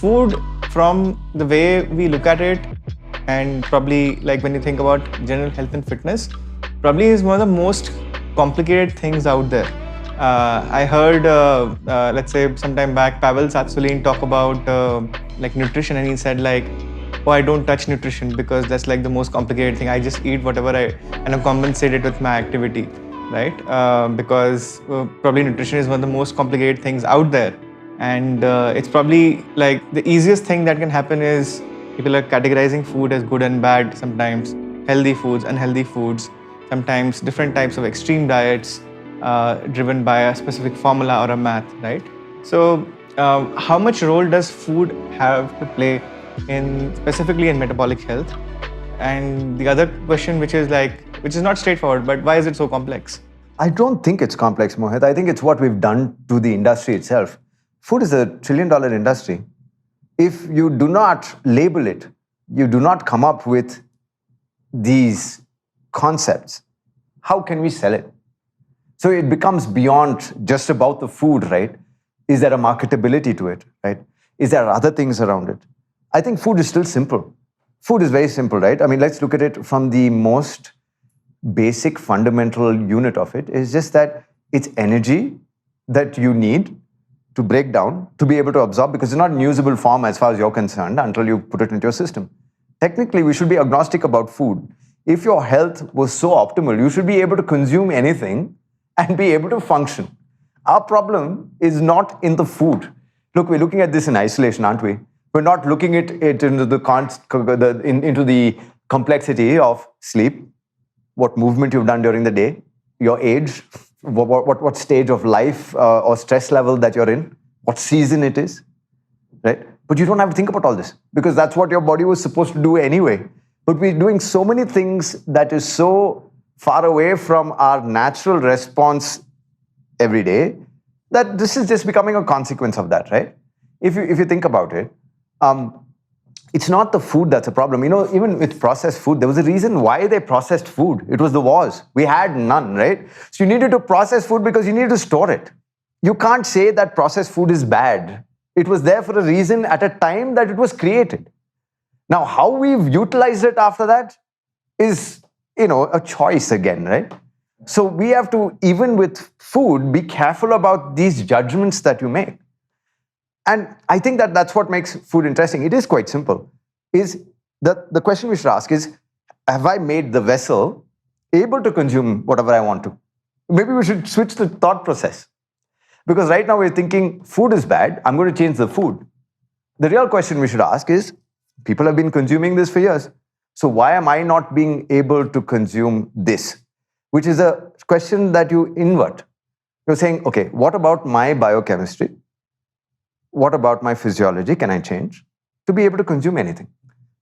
food, from the way we look at it, and probably like when you think about general health and fitness, probably is one of the most complicated things out there. I heard, let's say, sometime back, Pavel Tsatsouline talk about like nutrition, and he said like, "Oh, I don't touch nutrition because that's like the most complicated thing. I just eat whatever and I compensate it with my activity, right? Because probably nutrition is one of the most complicated things out there, and it's probably like the easiest thing that can happen is people are categorizing food as good and bad sometimes, healthy foods, unhealthy foods, sometimes different types of extreme diets driven by a specific formula or a math, right? So how much role does food have to play in specifically in metabolic health? And the other question, which is not straightforward, but why is it so complex? I don't think it's complex, Mohit. I think it's what we've done to the industry itself. Food is a $1 trillion industry. If you do not label it, you do not come up with these concepts, how can we sell it? So it becomes beyond just about the food, right? Is there a marketability to it, right? Is there other things around it? I think food is still simple. Food is very simple, right? I mean, let's look at it from the most basic fundamental unit of it. It's just that it's energy that you need to break down, to be able to absorb, because it's not in usable form as far as you're concerned until you put it into your system. Technically, we should be agnostic about food. If your health was so optimal, you should be able to consume anything and be able to function. Our problem is not in the food. Look, we're looking at this in isolation, aren't we? We're not looking at it into the complexity of sleep, what movement you've done during the day, your age, what stage of life or stress level that you're in, what season it is, right? But you don't have to think about all this because that's what your body was supposed to do anyway. But we're doing so many things that is so far away from our natural response every day that this is just becoming a consequence of that, right? If you think about it, it's not the food that's a problem. You know, even with processed food, there was a reason why they processed food. It was the wars. We had none, right? So you needed to process food because you needed to store it. You can't say that processed food is bad. It was there for a reason at a time that it was created. Now, how we've utilized it after that is, a choice again, right? So we have to, even with food, be careful about these judgments that you make. And I think that that's what makes food interesting. It is quite simple. Is the question we should ask is, have I made the vessel able to consume whatever I want to? Maybe we should switch the thought process. Because right now we're thinking food is bad, I'm going to change the food. The real question we should ask is, people have been consuming this for years. So why am I not being able to consume this? Which is a question that you invert. You're saying, okay, what about my biochemistry? What about my physiology can I change to be able to consume anything?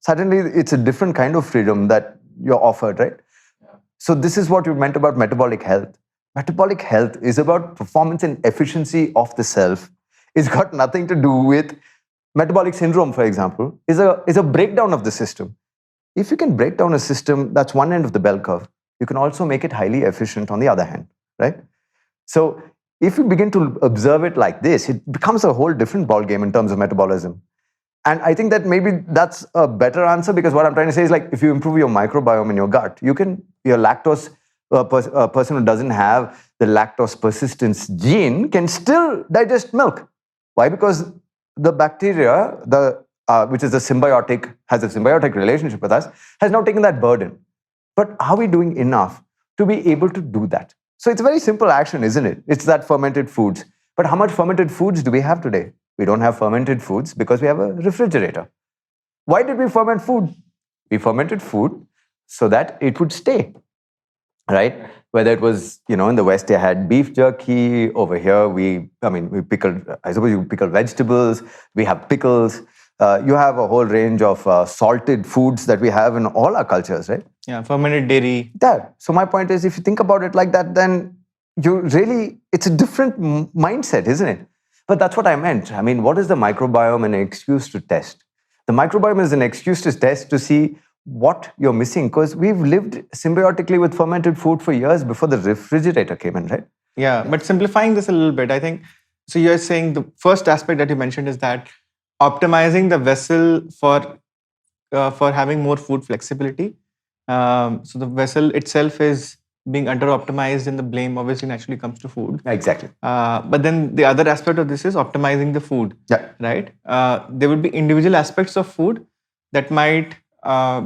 Suddenly, it's a different kind of freedom that you're offered, right? Yeah. So this is what you meant about metabolic health. Metabolic health is about performance and efficiency of the self. It's got nothing to do with metabolic syndrome, for example, is a breakdown of the system. If you can break down a system, that's one end of the bell curve. You can also make it highly efficient on the other hand, right? So if you begin to observe it like this, it becomes a whole different ballgame in terms of metabolism. And I think that maybe that's a better answer, because what I'm trying to say is, like, if you improve your microbiome in your gut, your lactose, a person who doesn't have the lactose persistence gene can still digest milk. Why? Because the bacteria, which is has a symbiotic relationship with us, has now taken that burden. But are we doing enough to be able to do that? So it's a very simple action, isn't it? It's that fermented foods. But how much fermented foods do we have today? We don't have fermented foods because we have a refrigerator. Why did we ferment food? We fermented food so that it would stay, right? Whether it was, in the West, they had beef jerky. Over here, we pickle, I suppose you pickle vegetables. We have pickles. You have a whole range of salted foods that we have in all our cultures, right? Yeah, fermented dairy. That. So my point is, if you think about it like that, then it's a different mindset, isn't it? But that's what I meant. I mean, what is the microbiome an excuse to test? The microbiome is an excuse to test to see what you're missing, because we've lived symbiotically with fermented food for years before the refrigerator came in, right? Yeah, but simplifying this a little bit, I think, so you're saying the first aspect that you mentioned is that optimizing the vessel for having more food flexibility. So the vessel itself is being under optimized, and the blame obviously naturally comes to food. Exactly. But then the other aspect of this is optimizing the food. Yeah. Right. There would be individual aspects of food that might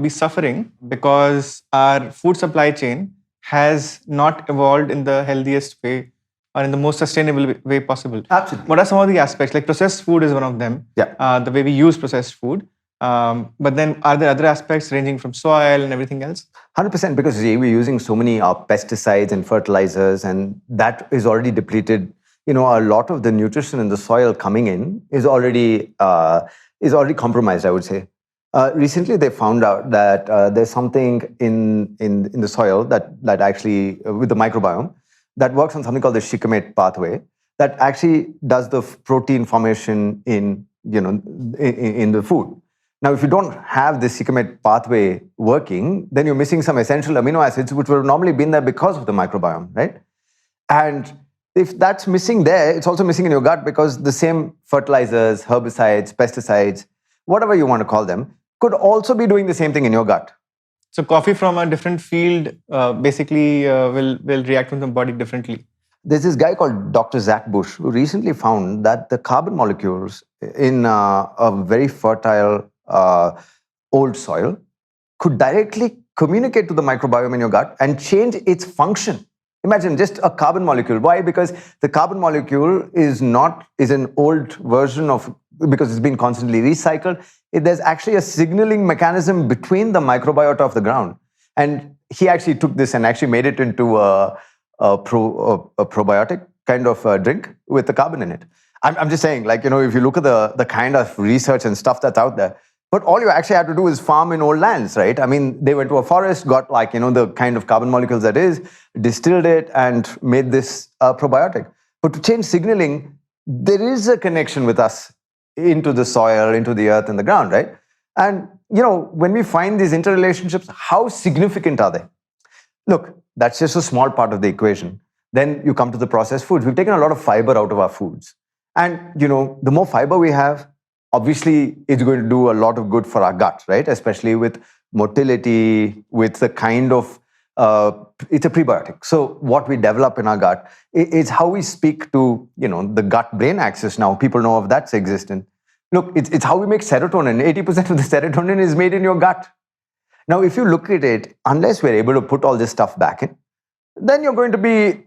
be suffering because our food supply chain has not evolved in the healthiest way or in the most sustainable way possible. Absolutely. What are some of the aspects? Like processed food is one of them. Yeah. The way we use processed food. But then are there other aspects ranging from soil and everything else? 100%, because we're using so many pesticides and fertilizers, and that is already depleted. A lot of the nutrition in the soil coming in is already compromised, I would say. Recently, they found out that there's something in the soil that actually, with the microbiome, that works on something called the shikimate pathway that actually does the protein formation in the food. Now, if you don't have the shikimate pathway working, then you're missing some essential amino acids which would have normally been there because of the microbiome, right? And if that's missing there, it's also missing in your gut because the same fertilizers, herbicides, pesticides, whatever you want to call them, could also be doing the same thing in your gut. So coffee from a different field basically will react with the body differently. There's this guy called Dr. Zach Bush who recently found that the carbon molecules in a very fertile old soil could directly communicate to the microbiome in your gut and change its function. Imagine just a carbon molecule. Why? Because the carbon molecule is an old version of, because it's been constantly recycled. There's actually a signaling mechanism between the microbiota of the ground. And he actually took this and actually made it into a probiotic kind of drink with the carbon in it. I'm just saying, if you look at the kind of research and stuff that's out there, but all you actually have to do is farm in old lands, right? I mean, they went to a forest, got the kind of carbon molecules that is, distilled it and made this probiotic. But to change signaling, there is a connection with us into the soil, into the earth and the ground, right? And, when we find these interrelationships, how significant are they? Look, that's just a small part of the equation. Then you come to the processed foods. We've taken a lot of fiber out of our foods. And, the more fiber we have, obviously, it's going to do a lot of good for our gut, right? Especially with motility, with the kind of, it's a prebiotic. So what we develop in our gut is how we speak to, the gut-brain axis now. People know of that's existent. Look, it's how we make serotonin. 80% of the serotonin is made in your gut. Now, if you look at it, unless we're able to put all this stuff back in, then you're going to be,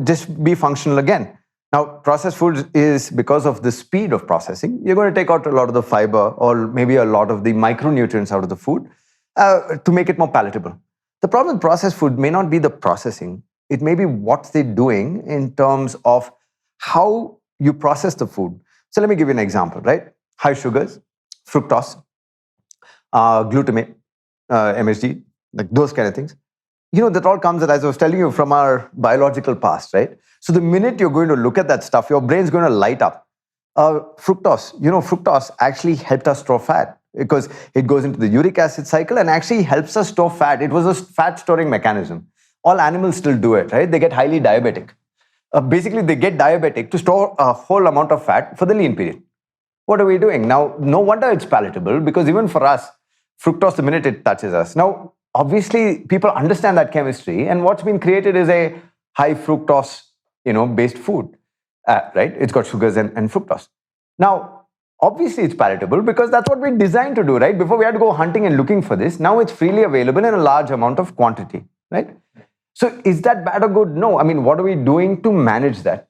just be functional again. Now, processed food is because of the speed of processing. You're going to take out a lot of the fiber or maybe a lot of the micronutrients out of the food to make it more palatable. The problem with processed food may not be the processing. It may be what they're doing in terms of how you process the food. So let me give you an example, right? High sugars, fructose, glutamate, MSG, like those kind of things. That all comes, as I was telling you, from our biological past, right? So the minute you're going to look at that stuff, your brain's going to light up. Fructose actually helped us store fat because it goes into the uric acid cycle and actually helps us store fat. It was a fat storing mechanism. All animals still do it, right? They get highly diabetic. Basically, they get diabetic to store a whole amount of fat for the lean period. What are we doing? Now, no wonder it's palatable because even for us, fructose, the minute it touches us. Now, obviously, people understand that chemistry, and what's been created is a high fructose, based food, right? It's got sugars and fructose. Now, obviously, it's palatable because that's what we're designed to do, right? Before we had to go hunting and looking for this. Now it's freely available in a large amount of quantity, right? So is that bad or good? No. I mean, what are we doing to manage that?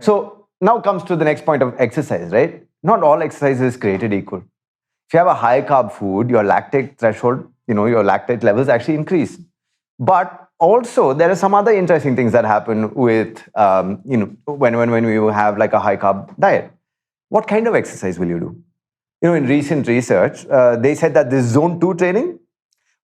So now comes to the next point of exercise, right? Not all exercise is created equal. If you have a high carb food, your lactate threshold, your lactate levels actually increase. But also, there are some other interesting things that happen with, when you have like a high carb diet. What kind of exercise will you do? In recent research, they said that this zone 2 training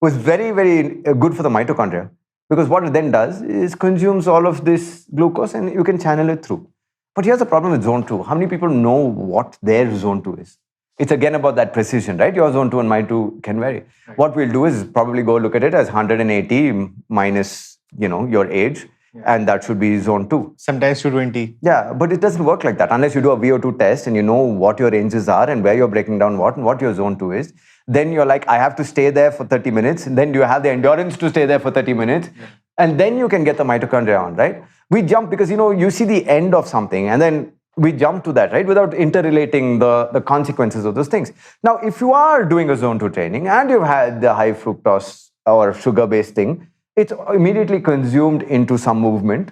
was very, very good for the mitochondria because what it then does is consumes all of this glucose and you can channel it through. But here's the problem with zone 2. How many people know what their zone 2 is? It's again about that precision, right? Your zone 2 and my 2 can vary. Right. What we'll do is probably go look at it as 180 minus, your age. and that should be zone 2. Sometimes 220. Yeah, but it doesn't work like that unless you do a VO2 test and you know what your ranges are and where you're breaking down what and what your zone 2 is. Then you're like, I have to stay there for 30 minutes. And then you have the endurance to stay there for 30 minutes. Yeah. And then you can get the mitochondria on, right? We jump because, you see the end of something and then we jump to that, right? Without interrelating the consequences of those things. Now, if you are doing a zone 2 training and you've had the high fructose or sugar-based thing, it's immediately consumed into some movement,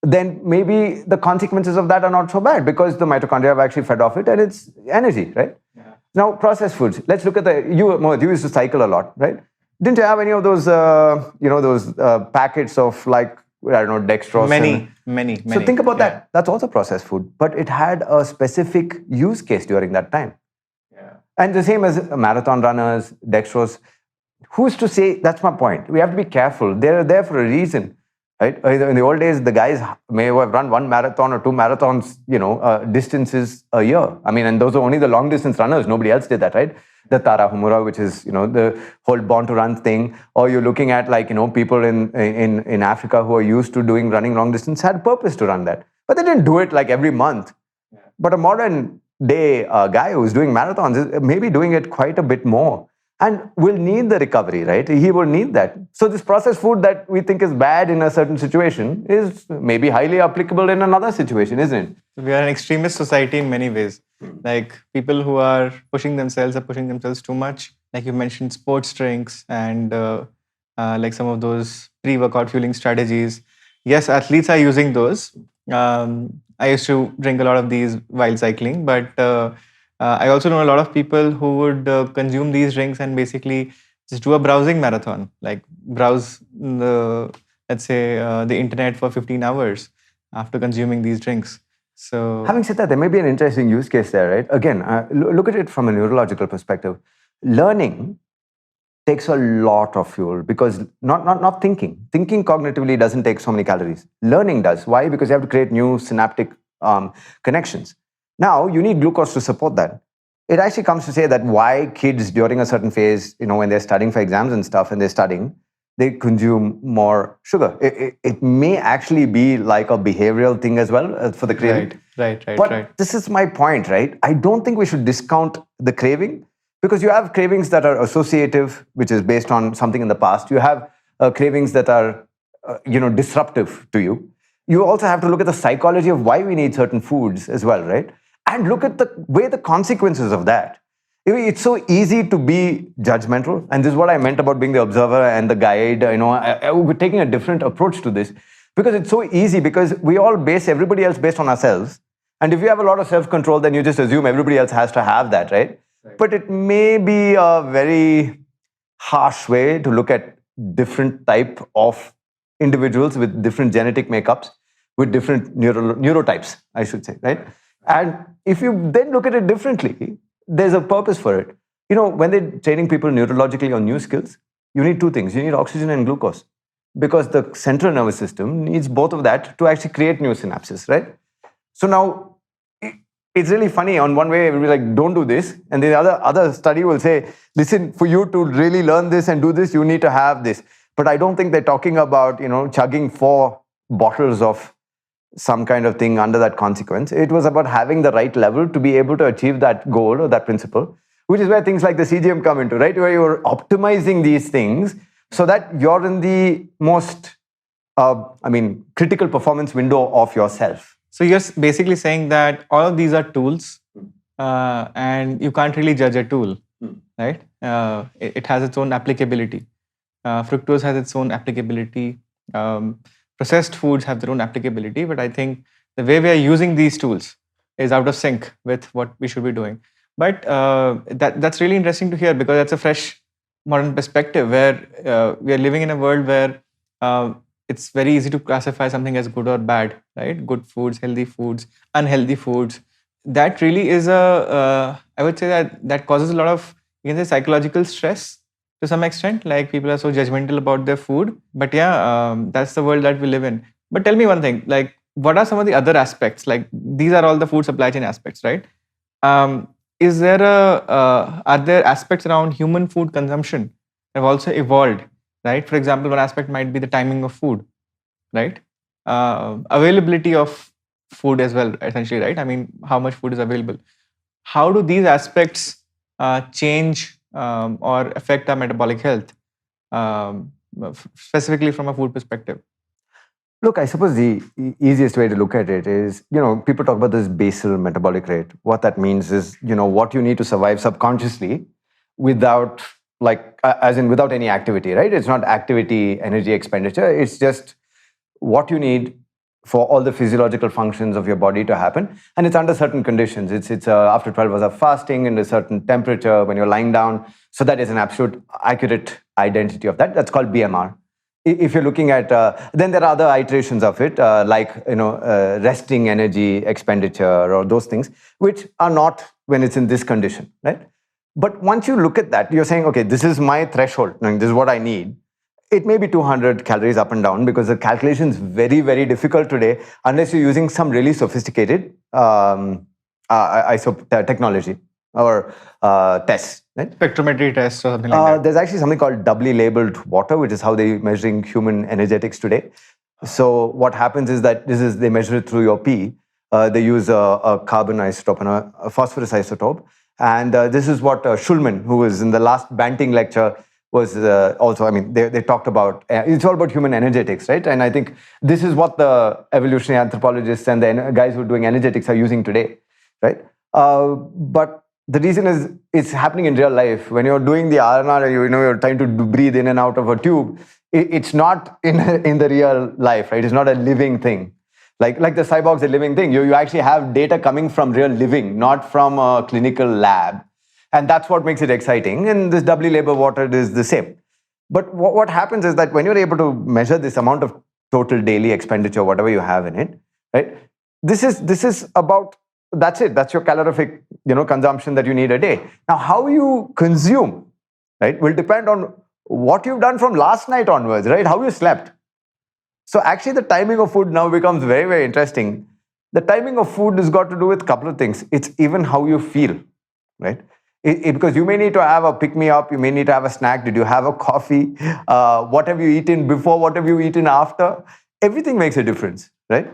then maybe the consequences of that are not so bad because the mitochondria have actually fed off it and it's energy, right? Yeah. Now, processed foods. Let's look at you used to cycle a lot, right? Didn't you have any of those, packets of like, I don't know, dextrose? Many. So think about that. That's also processed food, but it had a specific use case during that time. Yeah. And the same as marathon runners, dextrose. Who's to say? That's my point. We have to be careful. They're there for a reason, right? In the old days, the guys may have run 1 marathon or 2 marathons, distances a year. I mean, and those are only the long distance runners. Nobody else did that, right? The Tara Humura, which is, the whole Born to Run thing. Or you're looking at people in Africa who are used to running long distance had purpose to run that. But they didn't do it like every month. Yeah. But a modern day guy who's doing marathons is maybe doing it quite a bit more. And will need the recovery, right? He will need that. So this processed food that we think is bad in a certain situation is maybe highly applicable in another situation, isn't it? We are an extremist society in many ways. Like people who are pushing themselves too much. Like you mentioned, sports drinks and like some of those pre-workout fueling strategies. Yes, athletes are using those. I used to drink a lot of these while cycling, but I also know a lot of people who would consume these drinks and basically just do a browsing marathon, like browse the internet for 15 hours after consuming these drinks. So, having said that, there may be an interesting use case there, right? Again, look at it from a neurological perspective. Learning takes a lot of fuel because not thinking. Thinking cognitively doesn't take so many calories. Learning does. Why? Because you have to create new synaptic connections. Now, you need glucose to support that. It actually comes to say that why kids during a certain phase, when they're studying for exams and stuff and they're studying, they consume more sugar. It may actually be like a behavioral thing as well for the craving. Right. But this is my point, right? I don't think we should discount the craving because you have cravings that are associative, which is based on something in the past. You have cravings that are, disruptive to you. You also have to look at the psychology of why we need certain foods as well, right? And look at the consequences of that. It's so easy to be judgmental. And this is what I meant about being the observer and the guide. We're taking a different approach to this because it's so easy because we all base everybody else based on ourselves. And if you have a lot of self-control, then you just assume everybody else has to have that, right? But it may be a very harsh way to look at different type of individuals with different genetic makeups, with different neurotypes, I should say, right? And if you then look at it differently, there's a purpose for it. When they're training people neurologically on new skills, you need 2 things. You need oxygen and glucose because the central nervous system needs both of that to actually create new synapses, right? So now, it's really funny. On one way, everybody's like, don't do this. And the other study will say, listen, for you to really learn this and do this, you need to have this. But I don't think they're talking about, chugging 4 bottles of some kind of thing under that consequence. It was about having the right level to be able to achieve that goal or that principle, which is where things like the CGM come into, right? Where you're optimizing these things so that you're in the most, critical performance window of yourself. So you're basically saying that all of these are tools and you can't really judge a tool, right? It has its own applicability. Fructose has its own applicability. Processed foods have their own applicability, but I think the way we are using these tools is out of sync with what we should be doing. But that's really interesting to hear because that's a fresh modern perspective where we are living in a world where it's very easy to classify something as good or bad, right? Good foods, healthy foods, unhealthy foods. That really is I would say that causes a lot of, psychological stress to some extent. Like people are so judgmental about their food. But that's the world that we live in. But tell me one thing, like what are some of the other aspects? Like these are all the food supply chain aspects, right? Is there are there aspects around human food consumption that have also evolved, right? For example, one aspect might be the timing of food, right? availability of food as well, essentially, right? I mean, how much food is available. How do these aspects change or affect our metabolic health, specifically from a food perspective? Look, I suppose the easiest way to look at it is, people talk about this basal metabolic rate. What that means is, what you need to survive subconsciously without, as in without any activity, right? It's not activity, energy expenditure. It's just what you need for all the physiological functions of your body to happen. And it's under certain conditions. It's after 12 hours of fasting in a certain temperature when you're lying down. So that is an absolute accurate identity of that. That's called BMR. If you're looking at, then there are other iterations of it, resting energy expenditure or those things, which are not when it's in this condition, right? But once you look at that, you're saying, okay, this is my threshold. This is what I need. It may be 200 calories up and down because the calculation is very, very difficult today unless you're using some really sophisticated technology or tests. Right? Spectrometry tests or something like that. There's actually something called doubly labeled water, which is how they're measuring human energetics today. So what happens is that they measure it through your pee. They use a carbon isotope and a phosphorus isotope. And this is what Schulman, who was in the last Banting lecture, was also, they talked about, it's all about human energetics, right? And I think this is what the evolutionary anthropologists and the guys who are doing energetics are using today, right? But the reason is it's happening in real life. When you're doing the RNR, you're trying to breathe in and out of a tube. It's not in the real life, right? It's not a living thing. Like the cyborg's a living thing. You actually have data coming from real living, not from a clinical lab. And that's what makes it exciting. And this doubly labeled water is the same. But what happens is that when you're able to measure this amount of total daily expenditure, whatever you have in it, right? This is about, that's it. That's your calorific, consumption that you need a day. Now, how you consume, right, will depend on what you've done from last night onwards, right? How you slept. So actually, the timing of food now becomes very, very interesting. The timing of food has got to do with a couple of things. It's even how you feel, right? Because you may need to have a pick-me-up, you may need to have a snack. Did you have a coffee? What have you eaten before? What have you eaten after? Everything makes a difference, right?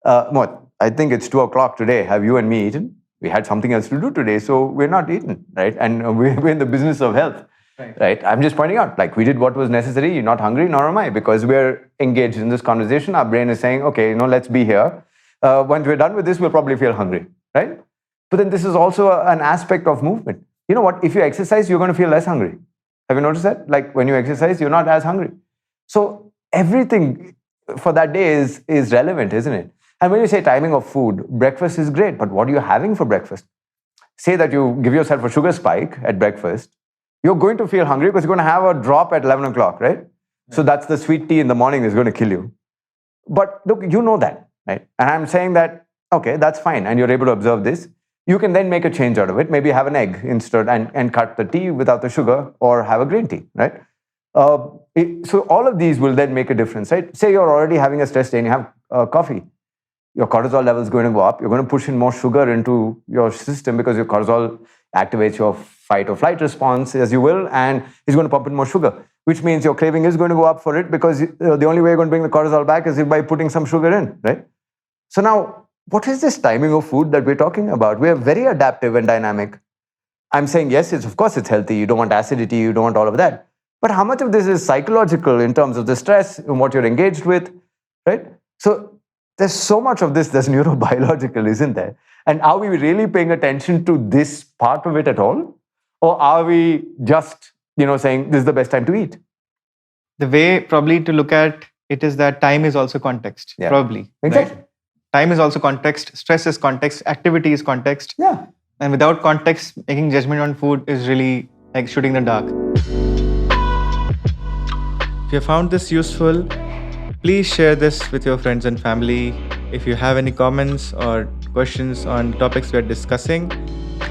I think it's 2 o'clock today. Have you and me eaten? We had something else to do today, so we're not eaten, right? And we're in the business of health, right? I'm just pointing out, we did what was necessary. You're not hungry, nor am I, because we're engaged in this conversation. Our brain is saying, okay, let's be here. Once we're done with this, we'll probably feel hungry, right? But then this is also an aspect of movement. You know what? If you exercise, you're going to feel less hungry. Have you noticed that? Like when you exercise, you're not as hungry. So everything for that day is relevant, isn't it? And when you say timing of food, breakfast is great, but what are you having for breakfast? Say that you give yourself a sugar spike at breakfast, you're going to feel hungry because you're going to have a drop at 11 o'clock, right? So that's the sweet tea in the morning is going to kill you. But look, you know that, right? And I'm saying that, okay, that's fine. And you're able to observe this. You can then make a change out of it. Maybe have an egg instead and cut the tea without the sugar, or have a green tea, right? So all of these will then make a difference, right? Say you're already having a stress day and you have coffee. Your cortisol level is going to go up. You're going to push in more sugar into your system because your cortisol activates your fight or flight response, as you will, and it's going to pump in more sugar, which means your craving is going to go up for it because the only way you're going to bring the cortisol back is by putting some sugar in, right? So now, what is this timing of food that we're talking about? We are very adaptive and dynamic. I'm saying, yes, of course it's healthy. You don't want acidity. You don't want all of that. But how much of this is psychological in terms of the stress and what you're engaged with, right? So there's so much of this that's neurobiological, isn't there? And are we really paying attention to this part of it at all? Or are we just, saying this is the best time to eat? The way probably to look at it is that time is also context, probably. Exactly. Right? Time is also context, stress is context, activity is context. Yeah. And without context, making judgment on food is really like shooting in the dark. If you found this useful, please share this with your friends and family. If you have any comments or questions on topics we are discussing,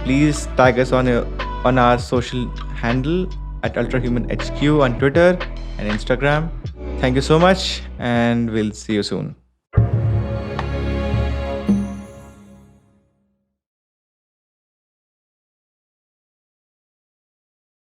please tag us on our social handle at Ultrahuman HQ on Twitter and Instagram. Thank you so much, and we'll see you soon.